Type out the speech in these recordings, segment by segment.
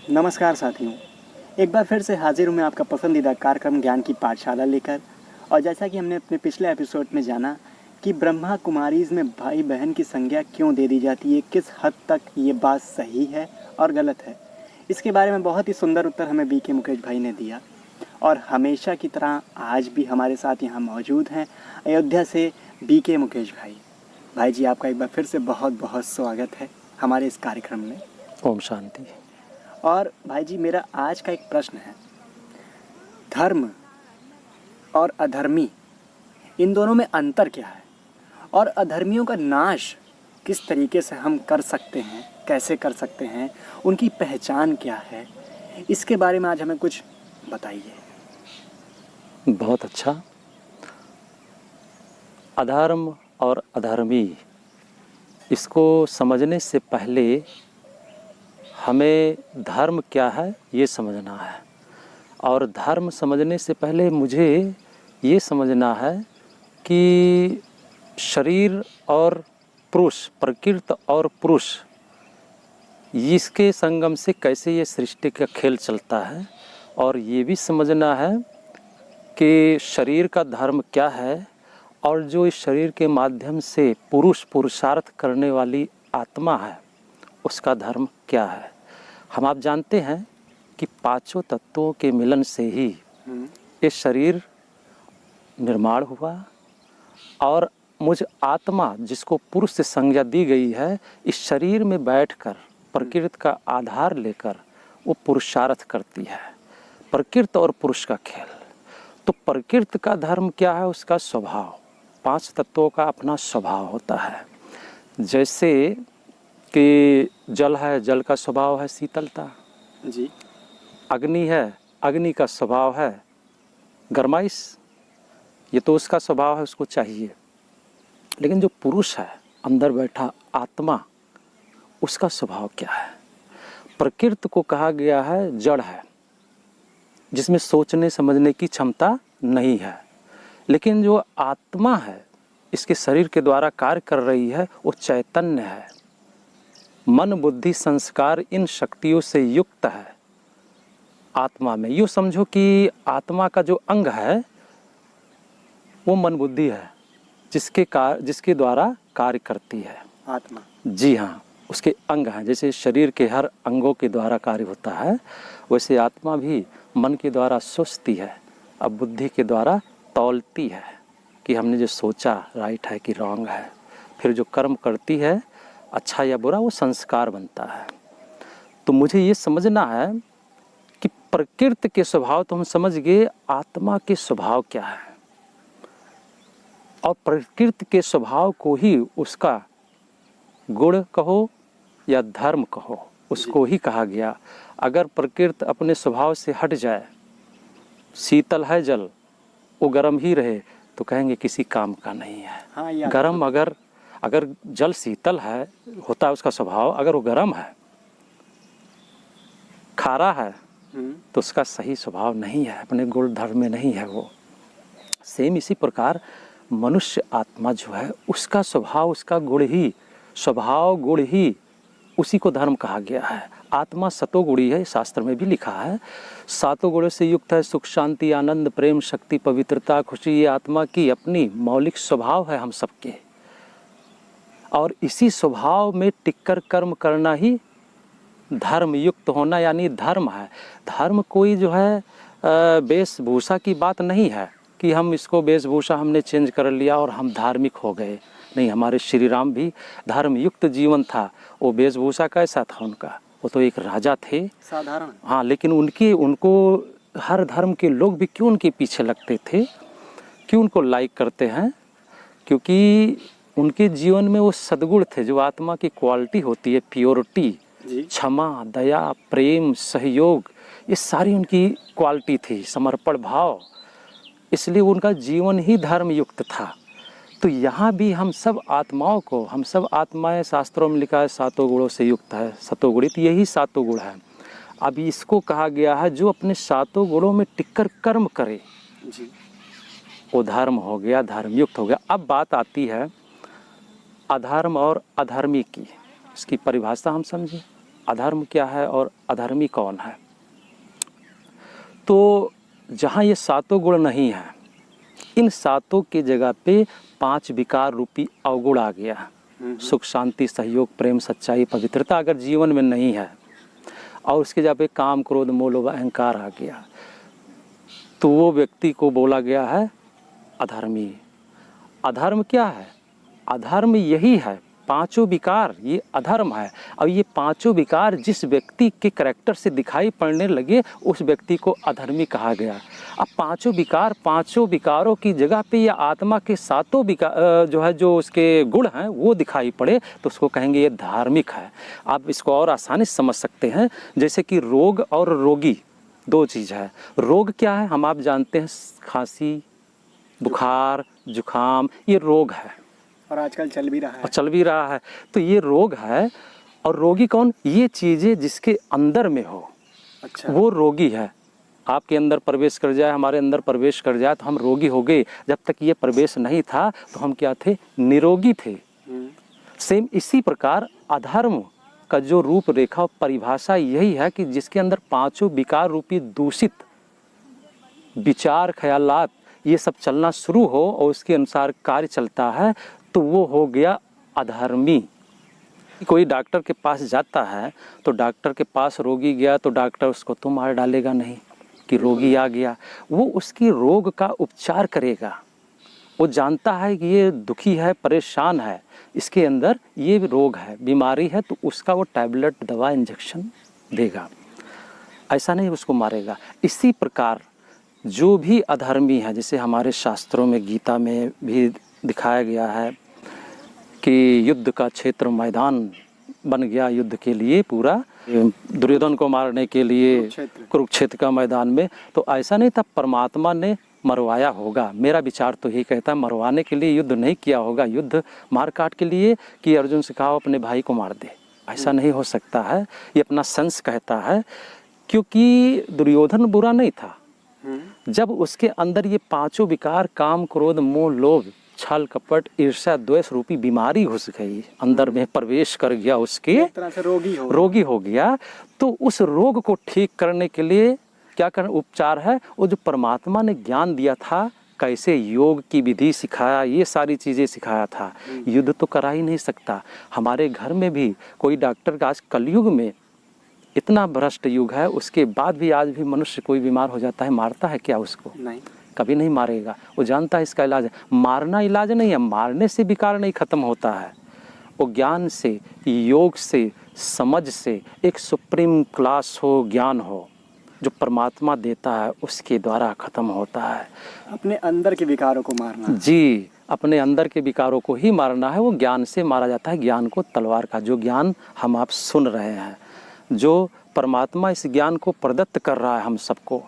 नमस्कार साथियों, एक बार फिर से हाजिर हूँ मैं आपका पसंदीदा कार्यक्रम ज्ञान की पाठशाला लेकर। और जैसा कि हमने अपने पिछले एपिसोड में जाना कि ब्रह्मा कुमारीज़ में भाई बहन की संज्ञा क्यों दे दी जाती है, किस हद तक ये बात सही है और गलत है, इसके बारे में बहुत ही सुंदर उत्तर हमें बीके मुकेश भाई ने दिया। और हमेशा की तरह आज भी हमारे साथ यहाँ मौजूद हैं अयोध्या से बीके मुकेश भाई। भाई जी, आपका एक बार फिर से बहुत बहुत स्वागत है हमारे इस कार्यक्रम में। ओम शांति। और भाई जी, मेरा आज का एक प्रश्न है, धर्म और अधर्मी इन दोनों में अंतर क्या है, और अधर्मियों का नाश किस तरीके से हम कर सकते हैं, कैसे कर सकते हैं, उनकी पहचान क्या है, इसके बारे में आज हमें कुछ बताइए। बहुत अच्छा। अधर्म और अधर्मी, इसको समझने से पहले हमें धर्म क्या है ये समझना है, और धर्म समझने से पहले मुझे ये समझना है कि शरीर और पुरुष, प्रकृति और पुरुष, इसके संगम से कैसे ये सृष्टि का खेल चलता है। और ये भी समझना है कि शरीर का धर्म क्या है, और जो इस शरीर के माध्यम से पुरुषार्थ करने वाली आत्मा है उसका धर्म क्या है। हम आप जानते हैं कि पांचों तत्वों के मिलन से ही ये शरीर निर्माण हुआ, और मुझ आत्मा जिसको पुरुष से संज्ञा दी गई है, इस शरीर में बैठकर प्रकृति का आधार लेकर वो पुरुषार्थ करती है। प्रकृति और पुरुष का खेल। तो प्रकृति का धर्म क्या है, उसका स्वभाव। पांच तत्वों का अपना स्वभाव होता है। जैसे कि जल है, जल का स्वभाव है शीतलता जी। अग्नि है, अग्नि का स्वभाव है गरमाइश, ये तो उसका स्वभाव है, उसको चाहिए। लेकिन जो पुरुष है, अंदर बैठा आत्मा, उसका स्वभाव क्या है। प्रकृति को कहा गया है जड़ है, जिसमें सोचने समझने की क्षमता नहीं है। लेकिन जो आत्मा है, इसके शरीर के द्वारा कार्य कर रही है, वो चैतन्य है। मन बुद्धि संस्कार इन शक्तियों से युक्त है आत्मा में। यूँ समझो कि आत्मा का जो अंग है वो मन बुद्धि है, जिसके द्वारा कार्य करती है आत्मा। जी हाँ, उसके अंग हैं। जैसे शरीर के हर अंगों के द्वारा कार्य होता है, वैसे आत्मा भी मन के द्वारा सोचती है, अब बुद्धि के द्वारा तौलती है कि हमने जो सोचा राइट है कि रॉन्ग है। फिर जो कर्म करती है, अच्छा या बुरा, वो संस्कार बनता है। तो मुझे ये समझना है कि प्रकृति के स्वभाव तो हम समझ गए, आत्मा के स्वभाव क्या है। और प्रकृति के स्वभाव को ही उसका गुण कहो या धर्म कहो, उसको ही कहा गया। अगर प्रकृति अपने स्वभाव से हट जाए, शीतल है जल, वो गर्म ही रहे, तो कहेंगे किसी काम का नहीं है। हाँ, गर्म अगर जल शीतल है, होता है उसका स्वभाव, अगर वो गर्म है, खारा है, तो उसका सही स्वभाव नहीं है, अपने गुण धर्म में नहीं है वो। सेम इसी प्रकार मनुष्य आत्मा जो है, उसका स्वभाव, उसका गुण ही, स्वभाव गुण ही, उसी को धर्म कहा गया है। आत्मा सतोगुणी है, शास्त्र में भी लिखा है, सातों गुणों से युक्त है, सुख शांति आनंद प्रेम शक्ति पवित्रता खुशी, ये आत्मा की अपनी मौलिक स्वभाव है हम सबके। और इसी स्वभाव में टिककर कर्म करना ही धर्म युक्त होना यानी धर्म है। धर्म कोई जो है वेशभूषा की बात नहीं है कि हम इसको वेशभूषा हमने चेंज कर लिया और हम धार्मिक हो गए। नहीं, हमारे श्री राम भी धर्म युक्त जीवन था। वो वेशभूषा कैसा था उनका, वो तो एक राजा थे, साधारण। हाँ, लेकिन उनको हर धर्म के लोग भी क्यों उनके पीछे लगते थे, क्यों उनको लाइक करते हैं, क्योंकि उनके जीवन में वो सद्गुण थे, जो आत्मा की क्वालिटी होती है, प्योरिटी, क्षमा, दया, प्रेम, सहयोग, ये सारी उनकी क्वालिटी थी, समर्पण भाव। इसलिए उनका जीवन ही धर्म युक्त था। तो यहाँ भी हम सब आत्माओं को, हम सब आत्माएं, शास्त्रों में लिखा है सातों गुणों से युक्त है, सतोगुणित, यही सातों गुण है। अब इसको कहा गया है जो अपने सातों गुणों में टिककर कर्म करे जी, वो धर्म हो गया, धर्म युक्त हो गया। अब बात आती है अधर्म और अधर्मी की, इसकी परिभाषा हम समझें। अधर्म क्या है और अधर्मी कौन है। तो जहाँ ये सातों गुण नहीं है, इन सातों के जगह पे 5 विकार रूपी अवगुण आ गया। सुख, शांति, सहयोग, प्रेम, सच्चाई, पवित्रता अगर जीवन में नहीं है और उसके जगह पे काम, क्रोध, मोह, लोभ, अहंकार आ गया, तो वो व्यक्ति को बोला गया है अधर्मी। अधर्म क्या है? अधर्म यही है, पांचों विकार ये अधर्म है। और ये पांचों विकार जिस व्यक्ति के करैक्टर से दिखाई पड़ने लगे उस व्यक्ति को अधर्मी कहा गया। अब पांचों विकारों की जगह पे या आत्मा के सातों विकार जो उसके गुण हैं वो दिखाई पड़े तो उसको कहेंगे ये धार्मिक है। आप इसको और आसानी से समझ सकते हैं, जैसे कि रोग और रोगी दो चीज़ है। रोग क्या है? हम आप जानते हैं, खांसी, बुखार, जुखाम, ये रोग है और आजकल चल भी रहा है। तो ये रोग है। और रोगी कौन? ये चीज़ें जिसके अंदर में हो, अच्छा, वो रोगी है। आपके अंदर प्रवेश कर जाए, हमारे अंदर प्रवेश कर जाए तो हम रोगी हो गए। जब तक ये प्रवेश नहीं था तो हम क्या थे? निरोगी थे। सेम इसी प्रकार अधर्म का जो रूप रेखा परिभाषा यही है कि जिसके अंदर पांचों विकार रूपी दूषित विचार, ख्यालात ये सब चलना शुरू हो और उसके अनुसार कार्य चलता है तो वो हो गया अधर्मी। कोई डॉक्टर के पास जाता है तो डॉक्टर के पास रोगी गया तो डॉक्टर उसको तो मार डालेगा नहीं कि रोगी आ गया। वो उसकी रोग का उपचार करेगा। वो जानता है कि ये दुखी है, परेशान है, इसके अंदर ये रोग है, बीमारी है, तो उसका वो टैबलेट, दवा, इंजेक्शन देगा। ऐसा नहीं उसको मारेगा। इसी प्रकार जो भी अधर्मी है, जैसे हमारे शास्त्रों में, गीता में भी दिखाया गया है कि युद्ध का क्षेत्र मैदान बन गया युद्ध के लिए पूरा, दुर्योधन को मारने के लिए कुरुक्षेत्र का मैदान में। तो ऐसा नहीं था परमात्मा ने मरवाया होगा। मेरा विचार तो यही कहता है मरवाने के लिए युद्ध नहीं किया होगा, युद्ध मार काट के लिए कि अर्जुन से कहा अपने भाई को मार दे। ऐसा नहीं हो सकता है, ये अपना सेंस कहता है। क्योंकि दुर्योधन बुरा नहीं था। जब उसके अंदर ये पांचों विकार, काम, क्रोध, मोह, लोभ, छल, कपट, ईर्ष्या, द्वेष रूपी बीमारी घुस गई, अंदर में प्रवेश कर गया, उसके एक तरह से रोगी हो गया। तो उस रोग को ठीक करने के लिए क्या करना उपचार है? वो जो परमात्मा ने ज्ञान दिया था, कैसे योग की विधि सिखाया, ये सारी चीज़ें सिखाया था। युद्ध तो करा ही नहीं सकता। हमारे घर में भी कोई डॉक्टर का, आज कलयुग में इतना भ्रष्ट युग है, उसके बाद भी आज भी मनुष्य कोई बीमार हो जाता है, मारता है क्या उसको? नहीं, कभी नहीं मारेगा। वो जानता है इसका इलाज है। मारना इलाज नहीं है, मारने से विकार नहीं खत्म होता है। वो ज्ञान से, योग से, समझ से, एक सुप्रीम क्लास हो, ज्ञान हो जो परमात्मा देता है, उसके द्वारा खत्म होता है। अपने अंदर के विकारों को मारना। जी, अपने अंदर के विकारों को ही मारना है। वो ज्ञान से मारा जाता है, ज्ञान को तलवार का। जो ज्ञान हम आप सुन रहे हैं, जो परमात्मा इस ज्ञान को प्रदत्त कर रहा है हम सबको,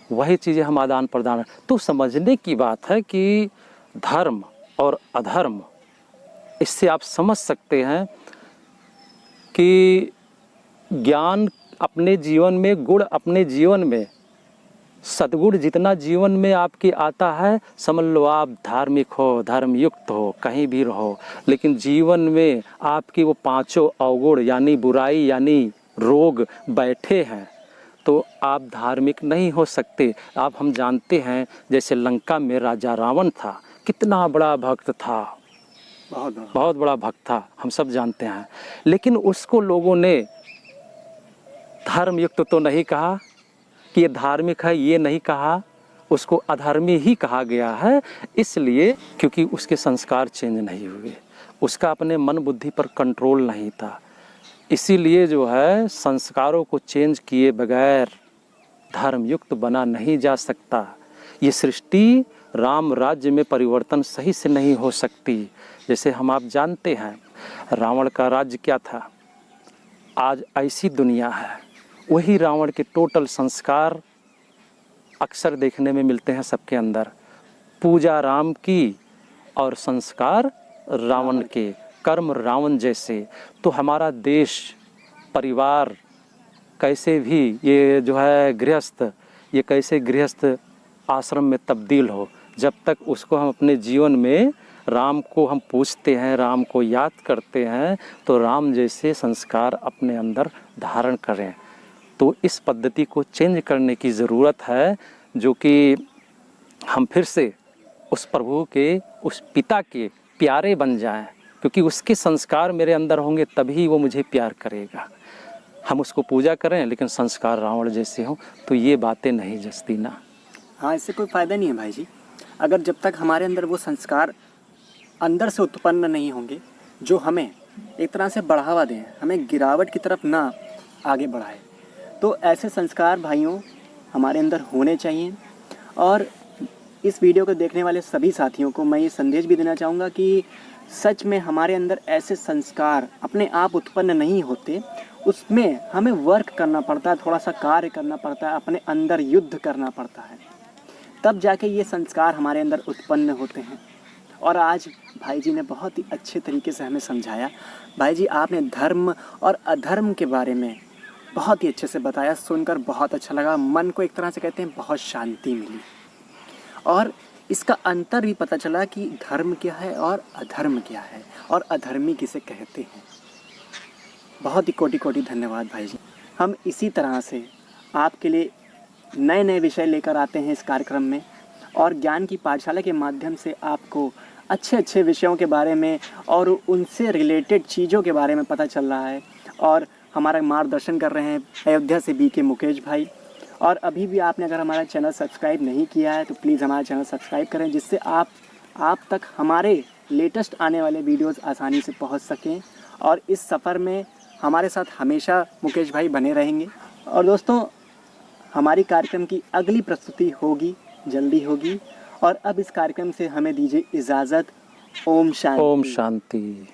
वही चीज़ें हम आदान प्रदान। तो समझने की बात है कि धर्म और अधर्म, इससे आप समझ सकते हैं कि ज्ञान अपने जीवन में, गुण अपने जीवन में, सद्गुण जितना जीवन में आपके आता है, समझ लो आप धार्मिक हो, धर्मयुक्त हो, कहीं भी रहो, लेकिन जीवन में आपकी वो पांचों अवगुण यानी बुराई यानी रोग बैठे हैं तो आप धार्मिक नहीं हो सकते। आप हम जानते हैं जैसे लंका में राजा रावण था, कितना बड़ा भक्त था, बहुत बड़ा भक्त था, हम सब जानते हैं। लेकिन उसको लोगों ने धर्मयुक्त तो नहीं कहा कि ये धार्मिक है, ये नहीं कहा, उसको अधर्मी ही कहा गया है। इसलिए क्योंकि उसके संस्कार चेंज नहीं हुए, उसका अपने मन बुद्धि पर कंट्रोल नहीं था। इसीलिए जो है संस्कारों को चेंज किए बगैर धर्मयुक्त बना नहीं जा सकता। ये सृष्टि राम राज्य में परिवर्तन सही से नहीं हो सकती। जैसे हम आप जानते हैं रावण का राज्य क्या था, आज ऐसी दुनिया है, वही रावण के टोटल संस्कार अक्सर देखने में मिलते हैं सबके अंदर। पूजा राम की और संस्कार रावण के, कर्म रावण जैसे। तो हमारा देश, परिवार कैसे भी ये जो है गृहस्थ, ये कैसे गृहस्थ आश्रम में तब्दील हो, जब तक उसको हम अपने जीवन में राम को हम पूछते हैं, राम को याद करते हैं, तो राम जैसे संस्कार अपने अंदर धारण करें। तो इस पद्धति को चेंज करने की ज़रूरत है, जो कि हम फिर से उस प्रभु के, उस पिता के प्यारे बन जाएं, क्योंकि उसके संस्कार मेरे अंदर होंगे तभी वो मुझे प्यार करेगा। हम उसको पूजा करें लेकिन संस्कार रावण जैसे हों, तो ये बातें नहीं जचती ना। हाँ, इससे कोई फ़ायदा नहीं है भाई जी। अगर जब तक हमारे अंदर वो संस्कार अंदर से उत्पन्न नहीं होंगे जो हमें एक तरह से बढ़ावा दें, हमें गिरावट की तरफ ना आगे बढ़ाए, तो ऐसे संस्कार भाइयों हमारे अंदर होने चाहिए। और इस वीडियो को देखने वाले सभी साथियों को मैं ये संदेश भी देना चाहूँगा कि सच में हमारे अंदर ऐसे संस्कार अपने आप उत्पन्न नहीं होते, उसमें हमें वर्क करना पड़ता है, थोड़ा सा कार्य करना पड़ता है, अपने अंदर युद्ध करना पड़ता है, तब जाके ये संस्कार हमारे अंदर उत्पन्न होते हैं। और आज भाई जी ने बहुत ही अच्छे तरीके से हमें समझाया। भाई जी, आपने धर्म और अधर्म के बारे में बहुत ही अच्छे से बताया, सुनकर बहुत अच्छा लगा। मन को एक तरह से कहते हैं बहुत शांति मिली, और इसका अंतर भी पता चला कि धर्म क्या है और अधर्म क्या है, और अधर्मी किसे कहते हैं। बहुत ही कोटि कोटि धन्यवाद भाई जी। हम इसी तरह से आपके लिए नए नए विषय लेकर आते हैं इस कार्यक्रम में, और ज्ञान की पाठशाला के माध्यम से आपको अच्छे अच्छे विषयों के बारे में और उनसे रिलेटेड चीज़ों के बारे में पता चल रहा है। और हमारा मार्गदर्शन कर रहे हैं अयोध्या से BK मुकेश भाई। और अभी भी आपने अगर हमारा चैनल सब्सक्राइब नहीं किया है तो प्लीज़ हमारा चैनल सब्सक्राइब करें, जिससे आप तक हमारे लेटेस्ट आने वाले वीडियोस आसानी से पहुंच सकें। और इस सफ़र में हमारे साथ हमेशा मुकेश भाई बने रहेंगे। और दोस्तों, हमारी कार्यक्रम की अगली प्रस्तुति होगी, जल्दी होगी। और अब इस कार्यक्रम से हमें दीजिए इजाज़त। ओम शांति। ओम शांति।